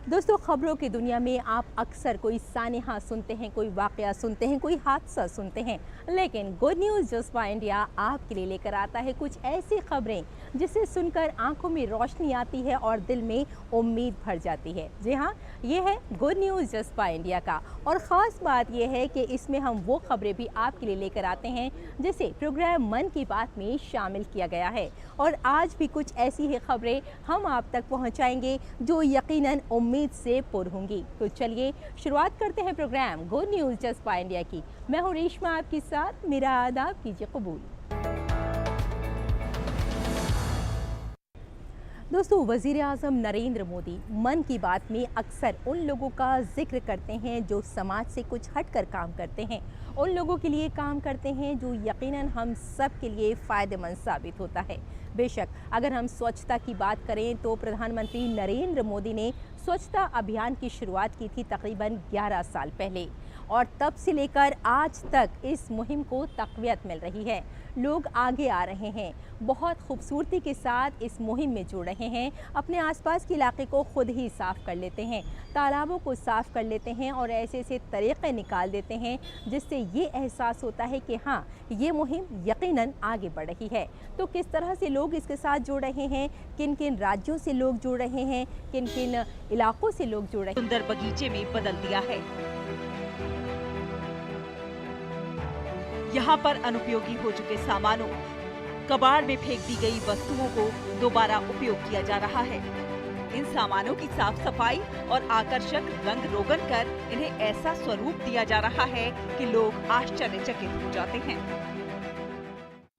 दोस्तों, खबरों की दुनिया में आप अक्सर कोई सानेहा सुनते हैं, कोई वाकया सुनते हैं, कोई हादसा सुनते हैं, लेकिन गुड न्यूज़ जज्बा इंडिया आपके लिए लेकर आता है कुछ ऐसी खबरें जिसे सुनकर आंखों में रोशनी आती है और दिल में उम्मीद भर जाती है। जी हाँ, ये है गुड न्यूज़ जज्बा इंडिया का। और ख़ास बात यह है कि इसमें हम वो खबरें भी आपके लिए लेकर आते हैं जिसे प्रोग्राम मन की बात में शामिल किया गया है। और आज भी कुछ ऐसी ही खबरें हम आप तक पहुँचाएंगे जो यकीनन उम्मीद से पुर होंगी। तो चलिए शुरुआत करते हैं प्रोग्राम गुड न्यूज़ जज्बा इंडिया की। मैं हूँ रेशमा आपके साथ, मेरा आदाब कीजिए कबूल। दोस्तों, वज़ीर आज़म नरेंद्र मोदी मन की बात में अक्सर उन लोगों का जिक्र करते हैं जो समाज से कुछ हटकर काम करते हैं, उन लोगों के लिए काम करते हैं जो यकीनन हम सब के लिए फ़ायदेमंद साबित होता है। बेशक अगर हम स्वच्छता की बात करें तो प्रधानमंत्री नरेंद्र मोदी ने स्वच्छता अभियान की शुरुआत की थी तकरीबन 11 साल पहले, और तब से लेकर आज तक इस मुहिम को तक़वियत मिल रही है। लोग आगे आ रहे हैं, बहुत खूबसूरती के साथ इस मुहिम में जुड़ रहे हैं, अपने आसपास के इलाके को खुद ही साफ़ कर लेते हैं, तालाबों को साफ़ कर लेते हैं और ऐसे ऐसे तरीक़े निकाल देते हैं जिससे ये एहसास होता है कि हाँ, ये मुहिम यकीनन आगे बढ़ रही है। तो किस तरह से लोग इसके साथ जुड़ रहे हैं, किन किन राज्यों से लोग जुड़ रहे हैं, किन किन इलाकों से लोग जुड़ रहे हैं, सुंदर बगीचे में बदल दिया है। यहाँ पर अनुपयोगी हो चुके सामानों, कबाड़ में फेंक दी गई वस्तुओं को दोबारा उपयोग किया जा रहा है। इन सामानों की साफ सफाई और आकर्षक रंग रोगन कर इन्हें ऐसा स्वरूप दिया जा रहा है कि लोग आश्चर्यचकित हो जाते हैं।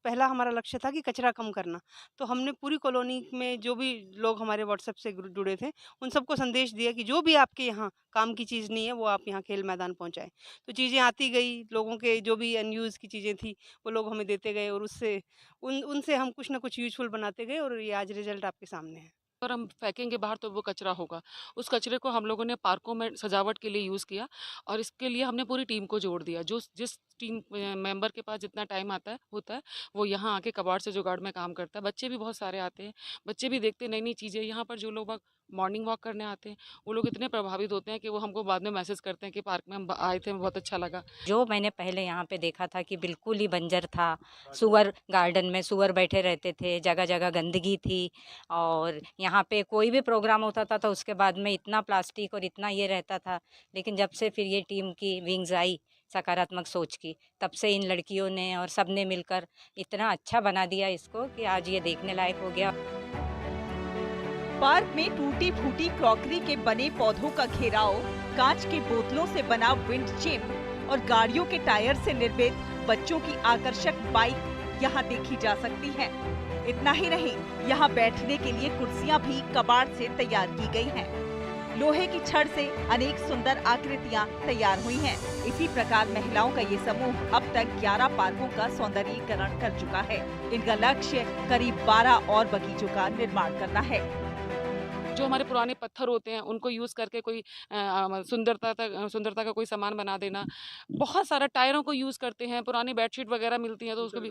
पहला हमारा लक्ष्य था कि कचरा कम करना, तो हमने पूरी कॉलोनी में जो भी लोग हमारे व्हाट्सएप से जुड़े थे उन सबको संदेश दिया कि जो भी आपके यहाँ काम की चीज़ नहीं है वो आप यहाँ खेल मैदान पहुँचाएं। तो चीज़ें आती गई, लोगों के जो भी अनयूज़ की चीज़ें थी वो लोग हमें देते गए और उससे उनसे हम कुछ ना कुछ यूजफुल बनाते गए और ये आज रिजल्ट आपके सामने है। अगर हम फेंकेंगे बाहर तो वो कचरा होगा। उस कचरे को हम लोगों ने पार्कों में सजावट के लिए यूज़ किया और इसके लिए हमने पूरी टीम को जोड़ दिया। जो जिस टीम मेंबर के पास जितना टाइम होता है, वो यहाँ आके कबाड़ से जुगाड़ में काम करता है। बच्चे भी बहुत सारे आते हैं, बच्चे भी देखते हैं नई-नई चीज़ें। यहाँ पर जो लोग मॉर्निंग वॉक करने आते हैं, वो लोग इतने प्रभावित होते हैं कि वो हमको बाद में मैसेज करते हैं कि पार्क में हम आए थे, बहुत अच्छा लगा। जो मैंने पहले यहाँ पे देखा था कि बिल्कुल ही बंजर था, सुअर गार्डन में सुअर बैठे रहते थे, जगह जगह गंदगी थी और यहाँ पे कोई भी प्रोग्राम होता था तो उसके बाद में इतना प्लास्टिक और इतना ये रहता था। लेकिन जब से फिर ये टीम की विंग्स आई सकारात्मक सोच की, तब से इन लड़कियों ने और सब ने मिलकर इतना अच्छा बना दिया इसको कि आज ये देखने लायक हो गया। पार्क में टूटी फूटी क्रॉकरी के बने पौधों का घेराव, कांच की बोतलों से बना विंड चिप और गाड़ियों के टायर से निर्मित बच्चों की आकर्षक बाइक यहाँ देखी जा सकती है। इतना ही नहीं, यहाँ बैठने के लिए कुर्सियाँ भी कबाड़ से तैयार की गई हैं। लोहे की छड़ से अनेक सुंदर आकृतियाँ तैयार हुई हैं। इसी प्रकार महिलाओं का ये समूह अब तक 11 पार्कों का सौंदर्यीकरण कर चुका है। इनका लक्ष्य करीब 12 और बगीचों का निर्माण करना है। जो हमारे पुराने पत्थर होते हैं उनको यूज़ करके कोई सुंदरता का कोई सामान बना देना। बहुत सारा टायरों को यूज़ करते हैं, पुरानी बेडशीट वगैरह मिलती हैं तो उसको भी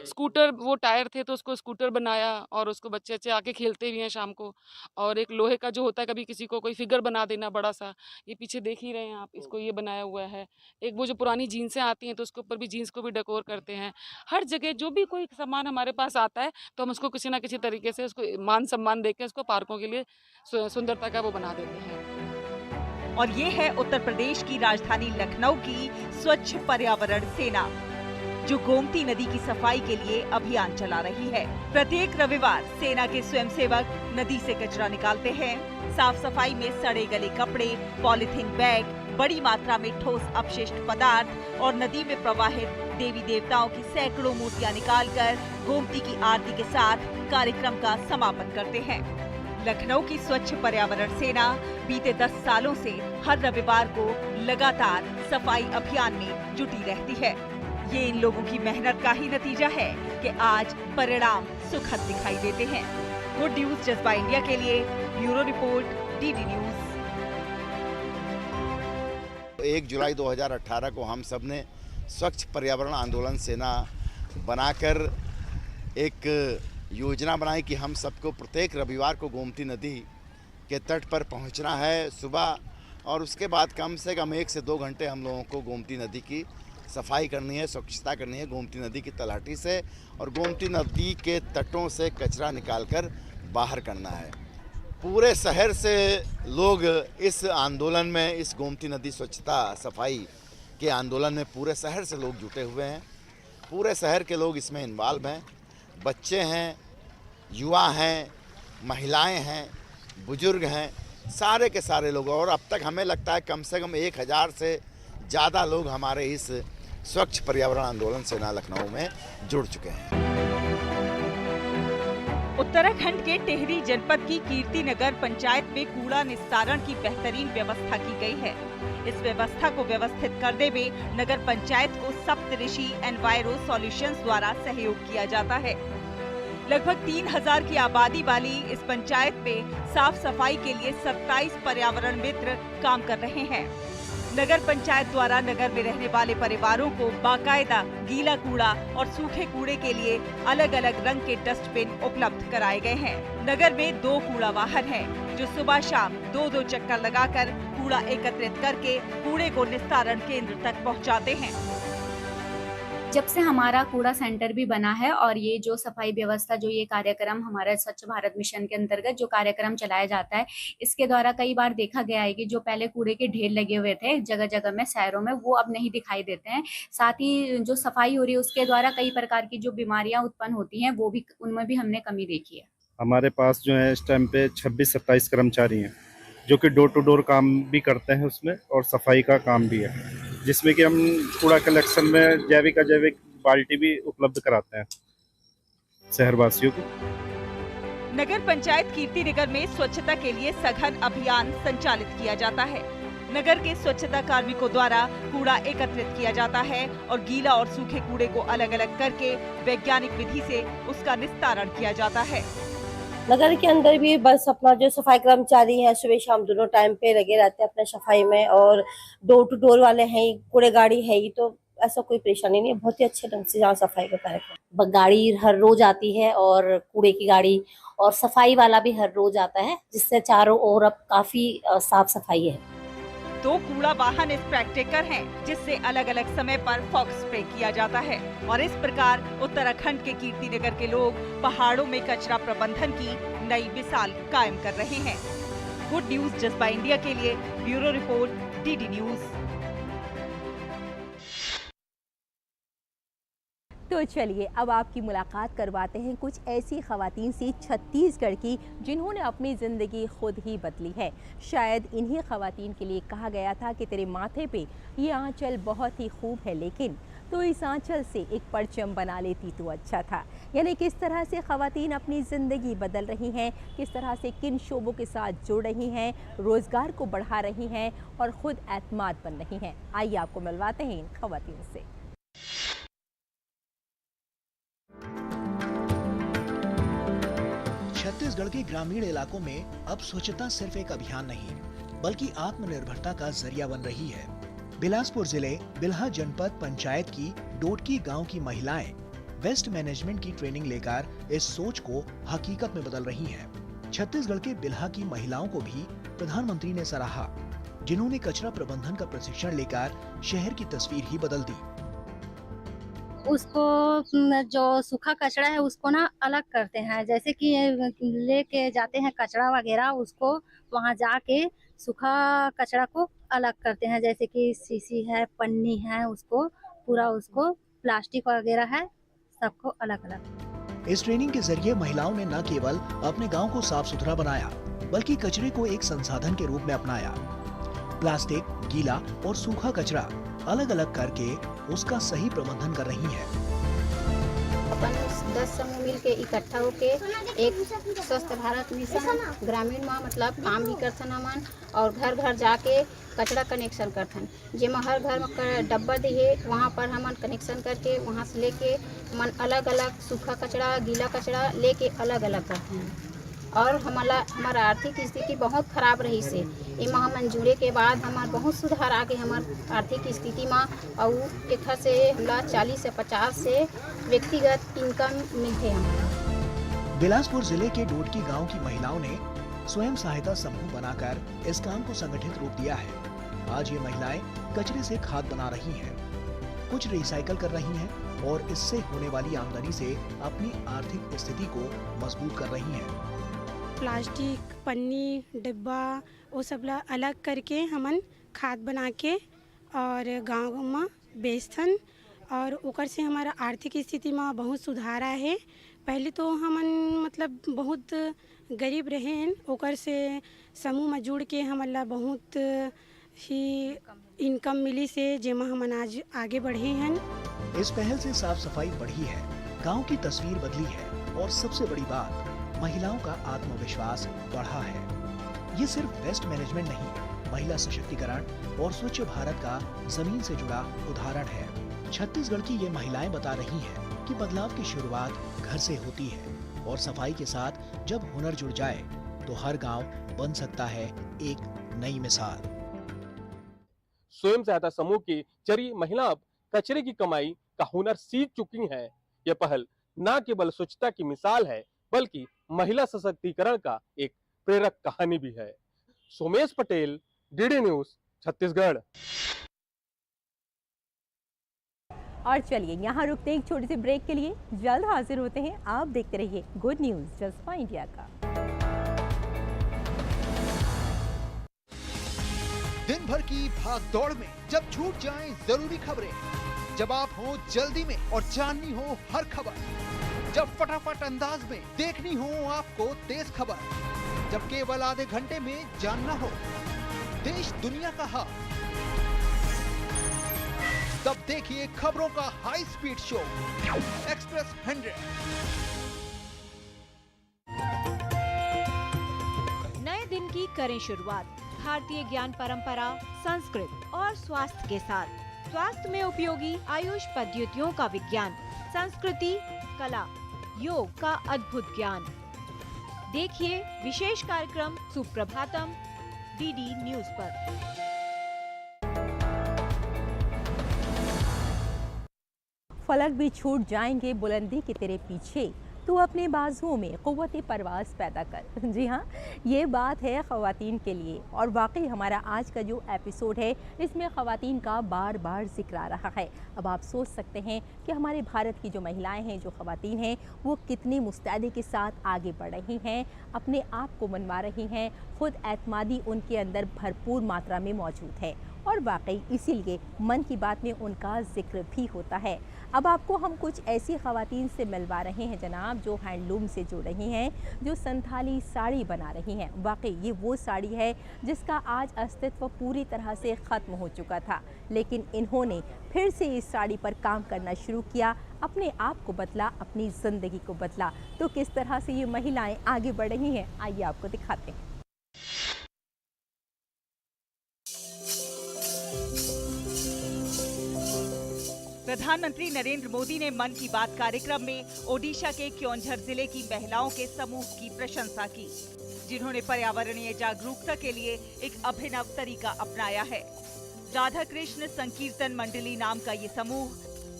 स्कूटर, वो टायर थे तो उसको स्कूटर बनाया और उसको बच्चे आके खेलते भी हैं शाम को। और एक लोहे का जो होता है, कभी किसी को कोई फिगर बना देना बड़ा सा, ये पीछे देख ही रहे हैं आप, इसको ये बनाया हुआ है। एक वो जो पुरानी जीन्सें आती हैं तो उसके ऊपर भी जीन्स को भी डेकोर करते हैं। हर जगह जो भी कोई सामान हमारे पास आता है तो हम उसको किसी ना किसी तरीके से उसको मान सम्मान देके उसको पार्कों के लिए सुंदरता का वो बना देते हैं। और ये है उत्तर प्रदेश की राजधानी लखनऊ की स्वच्छ पर्यावरण सेना, जो गोमती नदी की सफाई के लिए अभियान चला रही है। प्रत्येक रविवार सेना के स्वयंसेवक नदी से कचरा निकालते हैं। साफ सफाई में सड़े गले कपड़े, पॉलिथीन बैग, बड़ी मात्रा में ठोस अपशिष्ट पदार्थ और नदी में प्रवाहित देवी देवताओं की सैकड़ों मूर्तियां निकालकर गोमती की आरती के साथ कार्यक्रम का समापन करते हैं। लखनऊ की स्वच्छ पर्यावरण सेना बीते 10 सालों से हर रविवार को लगातार सफाई अभियान में जुटी रहती है। ये इन लोगों की मेहनत का ही नतीजा है कि आज परिणाम सुखद दिखाई देते हैं। गुड न्यूज जज्बा इंडिया के लिए ब्यूरो रिपोर्ट, डीडी न्यूज। 1 जुलाई 2018 को हम सब ने स्वच्छ पर्यावरण आंदोलन सेना बनाकर एक योजना बनाई कि हम सबको प्रत्येक रविवार को गोमती नदी के तट पर पहुंचना है सुबह, और उसके बाद कम से कम 1 से 2 घंटे हम लोगों को गोमती नदी की सफाई करनी है, स्वच्छता करनी है गोमती नदी की तलाटी से, और गोमती नदी के तटों से कचरा निकालकर बाहर करना है। पूरे शहर से लोग इस आंदोलन में, इस गोमती नदी स्वच्छता सफाई के आंदोलन में पूरे शहर से लोग जुटे हुए हैं। पूरे शहर के लोग इसमें इन्वॉल्व हैं, बच्चे हैं, युवा हैं, महिलाएं हैं, बुजुर्ग हैं, सारे के सारे लोग। और अब तक हमें लगता है कम से कम 1000 से ज़्यादा लोग हमारे इस स्वच्छ पर्यावरण आंदोलन सेना लखनऊ में जुड़ चुके हैं। उत्तराखंड के टिहरी जनपद की कीर्ति नगर पंचायत में कूड़ा निस्तारण की बेहतरीन व्यवस्था की गई है। इस व्यवस्था को व्यवस्थित करने में नगर पंचायत को सप्तऋषि एनवायरो सॉल्यूशंस द्वारा सहयोग किया जाता है। लगभग 3000 की आबादी वाली इस पंचायत में साफ सफाई के लिए 27 पर्यावरण मित्र काम कर रहे हैं। नगर पंचायत द्वारा नगर में रहने वाले परिवारों को बाकायदा गीला कूड़ा और सूखे कूड़े के लिए अलग अलग रंग के डस्टबिन उपलब्ध कराए गए हैं। नगर में 2 कूड़ा वाहन हैं, जो सुबह शाम 2-2 चक्कर लगाकर कूड़ा एकत्रित करके कूड़े को निस्तारण केंद्र तक पहुंचाते हैं। जब से हमारा कूड़ा सेंटर भी बना है और ये जो सफाई व्यवस्था, जो ये कार्यक्रम हमारा स्वच्छ भारत मिशन के अंतर्गत जो कार्यक्रम चलाया जाता है, इसके द्वारा कई बार देखा गया है कि जो पहले कूड़े के ढेर लगे हुए थे जगह जगह में, शहरों में, वो अब नहीं दिखाई देते हैं। साथ ही जो सफाई हो रही है उसके द्वारा कई प्रकार की जो बीमारियां उत्पन्न होती हैं, वो भी, उनमें भी हमने कमी देखी है। हमारे पास जो है इस टाइम पे 26-27 कर्मचारी हैं, जो कि डोर टू डोर काम भी करते हैं उसमें, और सफाई का काम भी है, जिसमें कि हम कूड़ा कलेक्शन में जैविक अजैविक बाल्टी भी उपलब्ध कराते हैं शहरवासियों को। नगर पंचायत कीर्ति नगर में स्वच्छता के लिए सघन अभियान संचालित किया जाता है। नगर के स्वच्छता कार्मिकों द्वारा कूड़ा एकत्रित किया जाता है और गीला और सूखे कूड़े को अलग अलग करके वैज्ञानिक विधि से उसका निस्तारण किया जाता है। नगर के अंदर भी बस अपना जो सफाई कर्मचारी हैं सुबह शाम दोनों टाइम पे लगे रहते हैं अपने सफाई में, और डोर टू डोर वाले हैं, कूड़े गाड़ी है ही, तो ऐसा कोई परेशानी नहीं है। बहुत ही अच्छे ढंग से यहाँ सफाई का कार्यक्रम, गाड़ी हर रोज आती है और कूड़े की गाड़ी और सफाई वाला भी हर रोज आता है, जिससे चारों ओर अब काफी साफ सफाई है। 2 कूड़ा वाहन स्प्रेक्टेकर हैं, जिससे अलग अलग समय पर फॉक्स स्प्रे किया जाता है और इस प्रकार उत्तराखंड के कीर्ति नगर के लोग पहाड़ों में कचरा प्रबंधन की नई मिसाल कायम कर रहे हैं। गुड न्यूज जज्बा इंडिया के लिए ब्यूरो रिपोर्ट, डीडी न्यूज। तो चलिए अब आपकी मुलाकात करवाते हैं कुछ ऐसी खवातीन से छत्तीसगढ़ की जिन्होंने अपनी ज़िंदगी खुद ही बदली है। शायद इन्हीं खवातीन के लिए कहा गया था कि तेरे माथे पे ये आंचल बहुत ही खूब है, लेकिन तो इस आंचल से एक परचम बना लेती तो अच्छा था। यानी किस तरह से खवातीन अपनी ज़िंदगी बदल रही हैं, किस तरह से किन शोबों के साथ जुड़ रही हैं, रोज़गार को बढ़ा रही हैं और ख़ुद एतमाद बन रही हैं। आइए आपको मिलवाते हैं इन खवातीन से। छत्तीसगढ़ के ग्रामीण इलाकों में अब स्वच्छता सिर्फ एक अभियान नहीं, बल्कि आत्मनिर्भरता का जरिया बन रही है। बिलासपुर जिले बिल्हा जनपद पंचायत की डोटकी गांव की महिलाएं वेस्ट मैनेजमेंट की ट्रेनिंग लेकर इस सोच को हकीकत में बदल रही हैं। छत्तीसगढ़ के बिल्हा की महिलाओं को भी प्रधानमंत्री ने सराहा, जिन्होंने कचरा प्रबंधन का प्रशिक्षण लेकर शहर की तस्वीर ही बदल दी। उसको जो सूखा कचरा है उसको ना अलग करते हैं, जैसे कि लेके जाते हैं कचरा वगैरह, उसको वहाँ जाके सूखा कचरा को अलग करते हैं, जैसे कि शीशी है, पन्नी है, उसको पूरा, उसको प्लास्टिक वगैरह है, सबको अलग अलग। इस ट्रेनिंग के जरिए महिलाओं ने न केवल अपने गांव को साफ सुथरा बनाया, बल्कि कचरे को एक संसाधन के रूप में अपनाया। प्लास्टिक, गीला और सूखा कचरा अलग अलग करके उसका सही प्रबंधन कर रही है। अपन 10 समूह मिल के इकट्ठा होके एक स्वस्थ भारत मिशन ग्रामीण में मतलब काम भी करथन हमन, और घर घर जाके कचरा कनेक्शन करथन, जेमा हर घर में डब्बा दिए, वहाँ पर हमन कनेक्शन करके वहाँ से लेके मन अलग अलग सूखा कचरा, गीला कचरा लेके अलग अलग करते हैं। और हमारा आर्थिक स्थिति बहुत खराब रही से, इमा हमन जुड़े के बाद हमार बहुत सुधार आगे हमार आर्थिक स्थिति में, और एक से हमरा 40 से 50 से व्यक्तिगत इनकम मिलते हमारा। बिलासपुर जिले के डोटकी गांव की महिलाओं ने स्वयं सहायता समूह बनाकर इस काम को संगठित रूप दिया है। आज ये महिलाएं कचरे से खाद बना रही हैं, कुछ रिसाइकल कर रही हैं और इससे होने वाली आमदनी से अपनी आर्थिक स्थिति को मजबूत कर रही हैं। प्लास्टिक, पन्नी, डिब्बा वो सब ला अलग करके हमन खाद बना के और गाँव में बेचथन और ओकर से हमारा आर्थिक स्थिति में बहुत सुधार आए है। पहले तो हमन मतलब बहुत गरीब रहे, ओकर से समूह में जुड़ के हमन ला बहुत ही इनकम मिली से जेमा हमन आज आगे बढ़े हैं। इस पहल से साफ सफाई बढ़ी है, गांव की तस्वीर बदली है और सबसे बड़ी बात, महिलाओं का आत्मविश्वास बढ़ा है। ये सिर्फ वेस्ट मैनेजमेंट नहीं, महिला सशक्तिकरण और स्वच्छ भारत का जमीन से जुड़ा उदाहरण है। छत्तीसगढ़ की ये महिलाएं बता रही हैं कि बदलाव की शुरुआत घर से होती है और सफाई के साथ जब हुनर जुड़ जाए तो हर गांव बन सकता है एक नई मिसाल। स्वयं सहायता समूह की चरी महिला अब कचरे की कमाई का हुनर सीख चुकी हैं। यह पहल न केवल स्वच्छता की मिसाल है बल्कि महिला सशक्तिकरण का एक प्रेरक कहानी भी है। Somesh Patel, DD news, Chhattisgarh. और चलिए यहाँ रुकते हैं एक छोटे से ब्रेक के लिए, जल्द हाजिर होते हैं। आप देखते रहिए गुड न्यूज जज्बा इंडिया का। दिन भर की भाग दौड़ में जब छूट जाएं जरूरी खबरें, जब आप हो जल्दी में और जाननी हो हर खबर, जब फटाफट अंदाज में देखनी हो आपको तेज खबर, जब केवल आधे घंटे में जानना हो देश दुनिया का हाल, तब देखिए खबरों का हाई स्पीड शो एक्सप्रेस 100। नए दिन की करें शुरुआत भारतीय ज्ञान परंपरा, संस्कृत और स्वास्थ्य के साथ। स्वास्थ्य में उपयोगी आयुष पद्धतियों का विज्ञान, संस्कृति, कला, योग का अद्भुत ज्ञान। देखिए विशेष कार्यक्रम सुप्रभातम डीडी न्यूज पर। फलक भी छूट जाएंगे बुलंदी के तेरे पीछे, तू अपने बाजुओं में क़ुव्वत परवाज़ पैदा कर। जी हाँ, ये बात है ख़वातीन के लिए और वाकई हमारा आज का जो एपिसोड है इसमें ख़वातीन का बार बार जिक्र आ रहा है। अब आप सोच सकते हैं कि हमारे भारत की जो महिलाएं हैं, जो ख़वातीन हैं, वो कितनी मुस्तैदी के साथ आगे बढ़ रही हैं, अपने आप को मनवा रही हैं, ख़ुद एतमादी उनके अंदर भरपूर मात्रा में मौजूद है और वाकई इसीलिए मन की बात में उनका जिक्र भी होता है। अब आपको हम कुछ ऐसी ख़वातीन से मिलवा रहे हैं जनाब, जो हैंडलूम से जुड़ रही हैं, जो संथाली साड़ी बना रही हैं। वाकई ये वो साड़ी है जिसका आज अस्तित्व पूरी तरह से ख़त्म हो चुका था, लेकिन इन्होंने फिर से इस साड़ी पर काम करना शुरू किया, अपने आप को बदला, अपनी ज़िंदगी को बदला। तो किस तरह से ये महिलाएं आगे बढ़ रही हैं, आइए आपको दिखाते हैं। प्रधानमंत्री नरेंद्र मोदी ने मन की बात कार्यक्रम में ओडिशा के क्योंझर जिले की महिलाओं के समूह की प्रशंसा की, जिन्होंने पर्यावरणीय जागरूकता के लिए एक अभिनव तरीका अपनाया है। राधा कृष्ण संकीर्तन मंडली नाम का ये समूह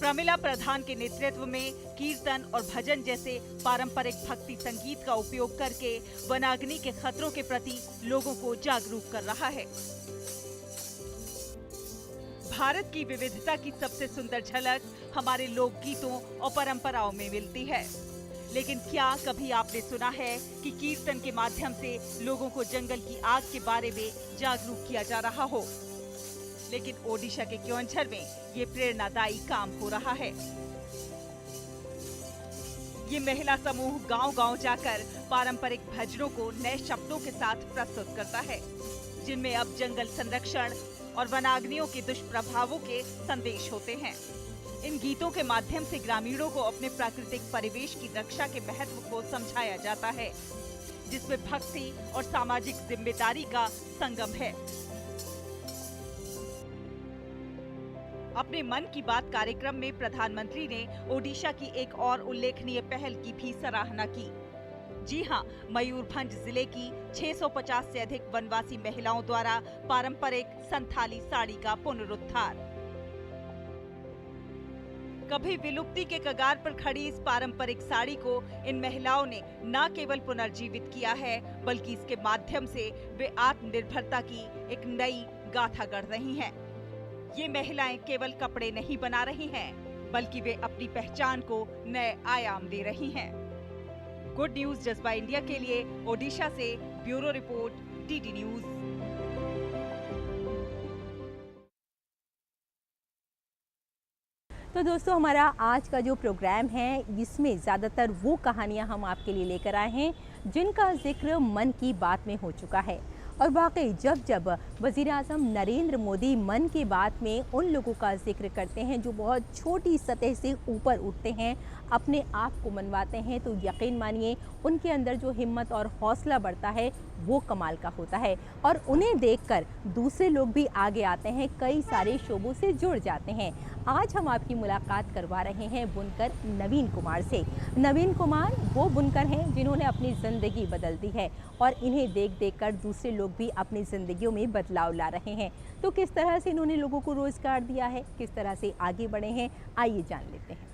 प्रमिला प्रधान के नेतृत्व में कीर्तन और भजन जैसे पारंपरिक भक्ति संगीत का उपयोग करके वनाग्नि के खतरों के प्रति लोगों को जागरूक कर रहा है। भारत की विविधता की सबसे सुंदर झलक हमारे लोकगीतों और परंपराओं में मिलती है। लेकिन क्या कभी आपने सुना है कि कीर्तन के माध्यम से लोगों को जंगल की आग के बारे में जागरूक किया जा रहा हो? लेकिन ओडिशा के क्योंझर में ये प्रेरणादायी काम हो रहा है। ये महिला समूह गांव-गांव जाकर पारंपरिक भजनों को नए शब्दों के साथ प्रस्तुत करता है, जिनमें अब जंगल संरक्षण और वनाग्नियों के दुष्प्रभावों के संदेश होते हैं। इन गीतों के माध्यम से ग्रामीणों को अपने प्राकृतिक परिवेश की रक्षा के महत्व को समझाया जाता है, जिसमें भक्ति और सामाजिक जिम्मेदारी का संगम है। अपने मन की बात कार्यक्रम में प्रधानमंत्री ने ओडिशा की एक और उल्लेखनीय पहल की भी सराहना की। जी हां, मयूरभंज जिले की 650 से अधिक वनवासी महिलाओं द्वारा पारंपरिक संथाली साड़ी का पुनरुद्धार। कभी विलुप्ति के कगार पर खड़ी इस पारंपरिक साड़ी को इन महिलाओं ने न केवल पुनर्जीवित किया है, बल्कि इसके माध्यम से वे आत्मनिर्भरता की एक नई गाथा गढ़ रही हैं। ये महिलाएं केवल कपड़े नहीं बना रही हैं, बल्कि वे अपनी पहचान को नए आयाम दे रही हैं। गुड न्यूज जज्बा इंडिया के लिए ओडिशा से ब्यूरो रिपोर्ट, डीडी न्यूज। तो दोस्तों, हमारा आज का जो प्रोग्राम है इसमें ज़्यादातर वो कहानियाँ हम आपके लिए लेकर आए हैं जिनका जिक्र मन की बात में हो चुका है। और वाकई जब वज़ीर-ए-आज़म नरेंद्र मोदी मन की बात में उन लोगों का जिक्र करते हैं जो बहुत छोटी सतह से ऊपर उठते हैं, अपने आप को मनवाते हैं, तो यकीन मानिए उनके अंदर जो हिम्मत और हौसला बढ़ता है वो कमाल का होता है। और उन्हें देखकर दूसरे लोग भी आगे आते हैं, कई सारे शोबों से जुड़ जाते हैं। आज हम आपकी मुलाकात करवा रहे हैं बुनकर नवीन कुमार से। नवीन कुमार वो बुनकर हैं जिन्होंने अपनी ज़िंदगी बदल दी है और इन्हें देख कर दूसरे लोग भी अपनी ज़िंदगियों में बदलाव ला रहे हैं। तो किस तरह से इन्होंने लोगों को रोज़गार दिया है, किस तरह से आगे बढ़े हैं, आइए जान लेते हैं।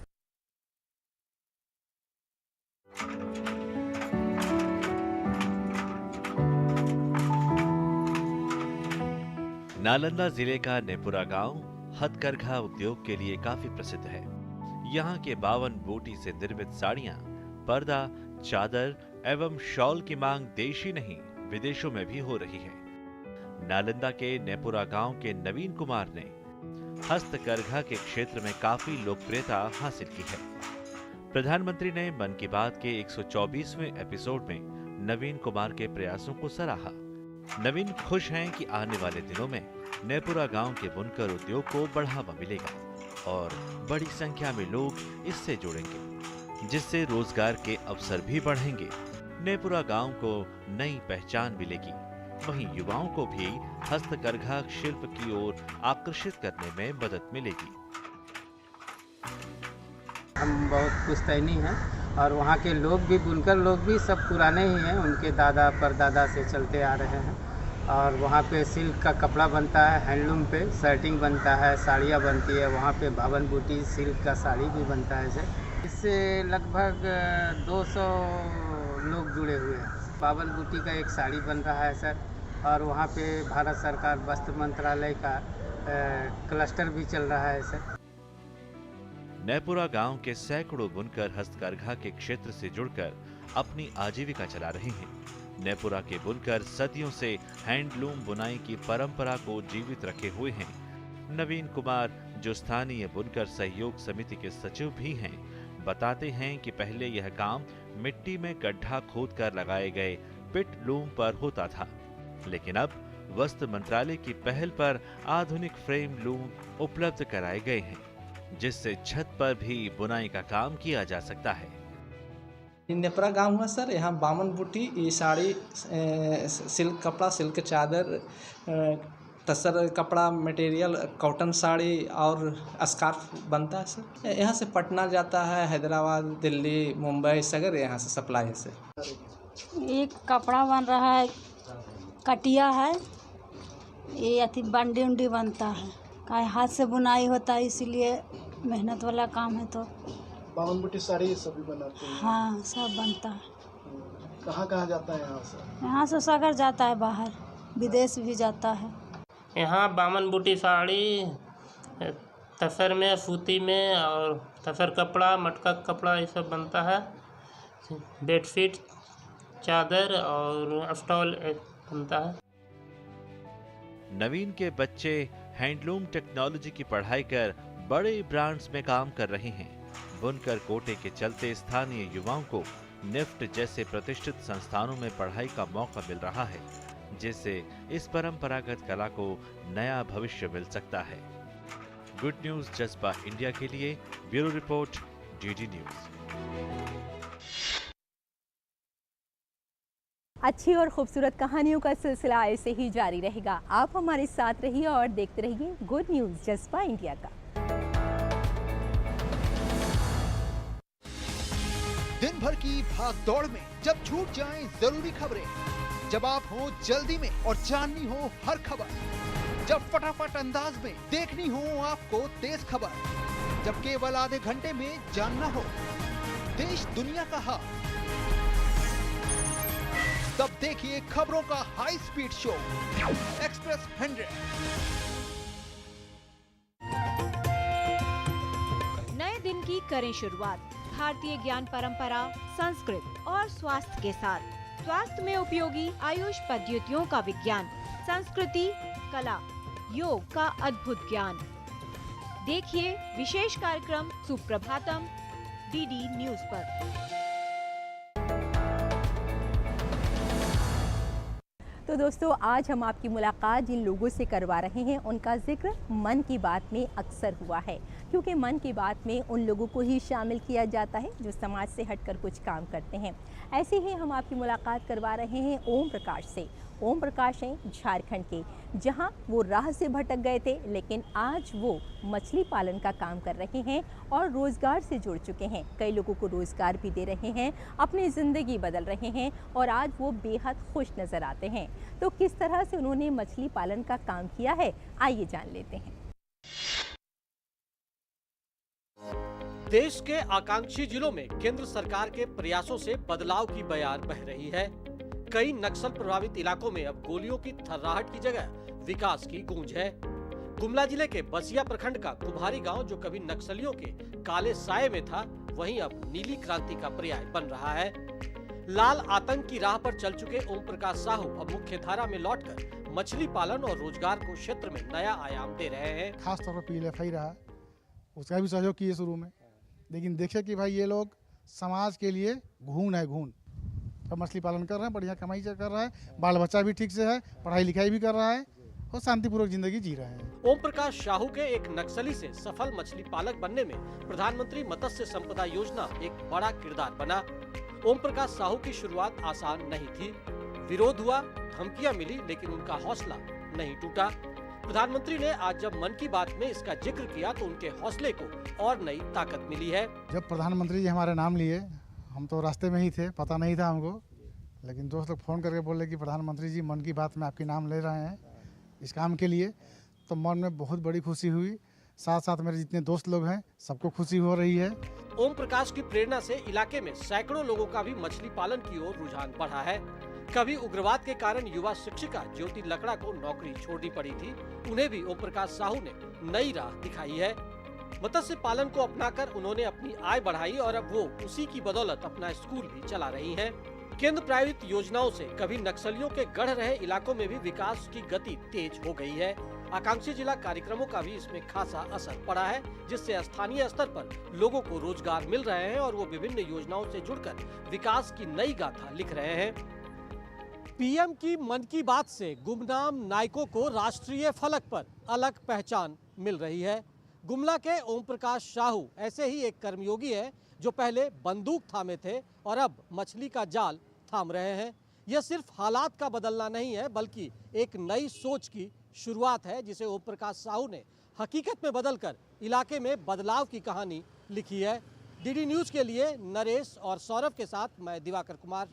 नालंदा जिले का नेपुरा गांव हथकरघा उद्योग के लिए काफी प्रसिद्ध है। यहाँ के 52 बूटी से निर्मित साड़ियाँ, पर्दा, चादर एवं शॉल की मांग देश ही नहीं विदेशों में भी हो रही है। नालंदा के नेपुरा गांव के नवीन कुमार ने हस्तकरघा के क्षेत्र में काफी लोकप्रियता हासिल की है। प्रधानमंत्री ने मन की बात के 124वें एपिसोड में नवीन कुमार के प्रयासों को सराहा। नवीन खुश हैं कि आने वाले दिनों में नेपुरा गांव के बुनकर उद्योग को बढ़ावा मिलेगा और बड़ी संख्या में लोग इससे जुड़ेंगे, जिससे रोजगार के अवसर भी बढ़ेंगे। नेपुरा गांव को नई पहचान मिलेगी, वहीं युवाओं को भी हस्तकरघा शिल्प की ओर आकर्षित करने में मदद मिलेगी। हम बहुत पुश्तैनी हैं और वहाँ के लोग भी, बुनकर लोग भी सब पुराने ही हैं, उनके दादा परदादा से चलते आ रहे हैं। और वहाँ पे सिल्क का कपड़ा बनता है, हैंडलूम पे शर्टिंग बनता है, साड़ियाँ बनती है। वहाँ पे 52 बूटी सिल्क का साड़ी भी बनता है सर। इससे लगभग 200 लोग जुड़े हुए हैं। 52 बूटी का एक साड़ी बन रहा है सर। और वहाँ पे भारत सरकार वस्त्र मंत्रालय का क्लस्टर भी चल रहा है सर। नेपुरा गांव के सैकड़ों बुनकर हस्तकरघा के क्षेत्र से जुड़कर अपनी आजीविका चला रहे हैं। नेपुरा के बुनकर सदियों से हैंडलूम बुनाई की परंपरा को जीवित रखे हुए हैं। नवीन कुमार, जो स्थानीय बुनकर सहयोग समिति के सचिव भी हैं, बताते हैं कि पहले यह काम मिट्टी में गड्ढा खोदकर लगाए गए पिट लूम पर होता था, लेकिन अब वस्त्र मंत्रालय की पहल पर आधुनिक फ्रेम लूम उपलब्ध कराए गए हैं, जिससे छत पर भी बुनाई का काम किया जा सकता है। नेपरा गांव हुआ सर, यहाँ 52 बूटी ये साड़ी, सिल्क कपड़ा, सिल्क चादर, तसर कपड़ा मटेरियल, कॉटन साड़ी और स्कार्फ बनता है सर। यहाँ से पटना जाता है, हैदराबाद, दिल्ली, मुंबई सगर यहाँ से सप्लाई है सर। एक कपड़ा बन रहा है, कटिया है, ये अथी बंडी उंडी बनता है, का हाथ से बुनाई होता है, इसीलिए मेहनत वाला काम है। तो 52 बूटी साड़ी सभी बनाते हैं? हाँ, सब बनता है। कहाँ जाता है यहाँ से? यहाँ से सागर जाता है, बाहर विदेश भी जाता है। यहाँ 52 बूटी साड़ी, तसर में, सूती में और तसर कपड़ा, मटका कपड़ा ये सब बनता है। बेडशीट, चादर और स्टॉल बनता है। नवीन के बच्चे हैंडलूम टेक्नोलॉजी की पढ़ाई कर बड़े ब्रांड्स में काम कर रहे हैं। बुनकर कोटे के चलते स्थानीय युवाओं को निफ्ट जैसे प्रतिष्ठित संस्थानों में पढ़ाई का मौका मिल रहा है, जिससे इस परंपरागत कला को नया भविष्य मिल सकता है। गुड न्यूज जज्बा इंडिया के लिए ब्यूरो रिपोर्ट, डीडी न्यूज। अच्छी और खूबसूरत कहानियों का सिलसिला ऐसे ही जारी रहेगा। आप हमारे साथ रहिए और देखते रहिए गुड न्यूज जज्बा इंडिया का। दिन भर की भाग दौड़ में जब छूट जाएं जरूरी खबरें, जब आप हो जल्दी में और जाननी हो हर खबर, जब फटाफट अंदाज में देखनी हो आपको तेज खबर, जब केवल आधे घंटे में जानना हो देश दुनिया का हाल, तब देखिए खबरों का हाई स्पीड शो एक्सप्रेस 100। नए दिन की करें शुरुआत भारतीय ज्ञान परंपरा, संस्कृत और स्वास्थ्य के साथ। स्वास्थ्य में उपयोगी आयुष पद्धतियों का विज्ञान, संस्कृति, कला, योग का अद्भुत ज्ञान। देखिए विशेष कार्यक्रम सुप्रभातम डीडी न्यूज पर। तो दोस्तों, आज हम आपकी मुलाकात जिन लोगों से करवा रहे हैं उनका जिक्र मन की बात में अक्सर हुआ है, क्योंकि मन की बात में उन लोगों को ही शामिल किया जाता है जो समाज से हटकर कुछ काम करते हैं। ऐसे ही हम आपकी मुलाकात करवा रहे हैं ओम प्रकाश से। ओम प्रकाश हैं झारखंड के, जहां वो राह से भटक गए थे, लेकिन आज वो मछली पालन का काम कर रहे हैं और रोज़गार से जुड़ चुके हैं। कई लोगों को रोज़गार भी दे रहे हैं, अपनी ज़िंदगी बदल रहे हैं और आज वो बेहद खुश नज़र आते हैं। तो किस तरह से उन्होंने मछली पालन का काम किया है, आइए जान लेते हैं। देश के आकांक्षी जिलों में केंद्र सरकार के प्रयासों से बदलाव की बयार बह रही है। कई नक्सल प्रभावित इलाकों में अब गोलियों की थर्राहट की जगह विकास की गूंज है। गुमला जिले के बसिया प्रखंड का कुम्हारी गांव, जो कभी नक्सलियों के काले साए में था, वहीं अब नीली क्रांति का पर्याय बन रहा है। लाल आतंक की राह पर चल चुके ओम प्रकाश साहू अब मुख्य धारा में लौटकर मछली पालन और रोजगार को क्षेत्र में नया आयाम दे रहे हैं। खास तौर पर PLFI रहा, उसका भी सहयोग किए शुरू में, लेकिन देखे कि भाई ये लोग समाज के लिए घून है, घून। अब मछली पालन कर रहे हैं, बढ़िया कमाई कर रहा है, बाल बच्चा भी ठीक से है, पढ़ाई लिखाई भी कर रहा है और शांतिपूर्वक जिंदगी जी रहे हैं। ओम प्रकाश साहू के एक नक्सली से सफल मछली पालक बनने में प्रधानमंत्री मत्स्य संपदा योजना एक बड़ा किरदार बना। ओम प्रकाश साहू की शुरुआत आसान नहीं थी, विरोध हुआ, धमकियां मिली, लेकिन उनका हौसला नहीं टूटा। प्रधानमंत्री ने आज जब मन की बात में इसका जिक्र किया तो उनके हौसले को और नई ताकत मिली है। जब प्रधानमंत्री जी हमारे नाम लिए, हम तो रास्ते में ही थे, पता नहीं था हमको, लेकिन दोस्त लोग फ़ोन करके बोले कि प्रधानमंत्री जी मन की बात में आपकी नाम ले रहे हैं इस काम के लिए, तो मन में बहुत बड़ी खुशी हुई। साथ साथ मेरे जितने दोस्त लोग हैं सबको खुशी हो रही है। ओम प्रकाश की प्रेरणा से इलाके में सैकड़ों लोगों का भी मछली पालन की ओर रुझान बढ़ा है। कभी उग्रवाद के कारण युवा शिक्षिका ज्योति लकड़ा को नौकरी छोड़नी पड़ी थी, उन्हें भी ओम प्रकाश साहू ने नई राह दिखाई है। मत्स्य पालन को अपनाकर उन्होंने अपनी आय बढ़ाई और अब वो उसी की बदौलत अपना स्कूल भी चला रही हैं। केंद्र प्रायोजित योजनाओं से कभी नक्सलियों के गढ़ रहे इलाकों में भी विकास की गति तेज हो गई है। आकांक्षी जिला कार्यक्रमों का भी इसमें खासा असर पड़ा है, जिससे स्थानीय स्तर पर लोगों को रोजगार मिल रहे हैं और वो विभिन्न योजनाओं से जुड़कर विकास की नई गाथा लिख रहे हैं। पीएम की मन की बात से गुमनाम नायकों को राष्ट्रीय फलक पर अलग पहचान मिल रही है। गुमला के ओम प्रकाश साहू ऐसे ही एक कर्मयोगी है जो पहले बंदूक थामे थे और अब मछली का जाल थाम रहे हैं। यह सिर्फ हालात का बदलना नहीं है, बल्कि एक नई सोच की शुरुआत है, जिसे ओम प्रकाश साहू ने हकीकत में बदलकर इलाके में बदलाव की कहानी लिखी है। डीडी न्यूज के लिए नरेश और सौरभ के साथ मैं दिवाकर कुमार।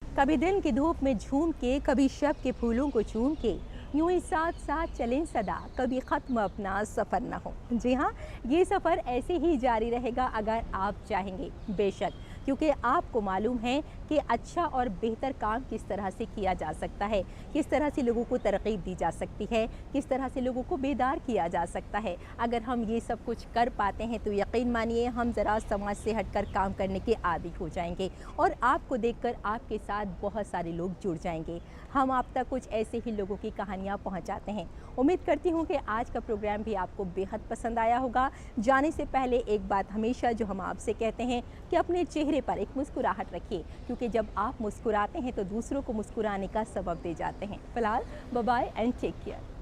कभी दिन की धूप में झूम के, कभी शब के फूलों को चूम के, यूं ही साथ साथ चलें सदा, कभी ख़त्म अपना सफ़र न हो। जी हाँ, ये सफ़र ऐसे ही जारी रहेगा अगर आप चाहेंगे, बेशक, क्योंकि आपको मालूम है कि अच्छा और बेहतर काम किस तरह से किया जा सकता है, किस तरह से लोगों को तरकीब दी जा सकती है, किस तरह से लोगों को बेदार किया जा सकता है। अगर हम ये सब कुछ कर पाते हैं तो यकीन मानिए हम ज़रा समाज से हटकर काम करने के आदी हो जाएंगे और आपको देखकर आपके साथ बहुत सारे लोग जुड़ जाएंगे। हम आप तक कुछ ऐसे ही लोगों की कहानियाँ पहुँचाते हैं। उम्मीद करती हूँ कि आज का प्रोग्राम भी आपको बेहद पसंद आया होगा। जाने से पहले एक बात हमेशा जो हम आपसे कहते हैं कि अपने चेहरे पर एक मुस्कुराहट रखिए, क्योंकि जब आप मुस्कुराते हैं तो दूसरों को मुस्कुराने का सबब दे जाते हैं। फिलहाल bye bye and take care.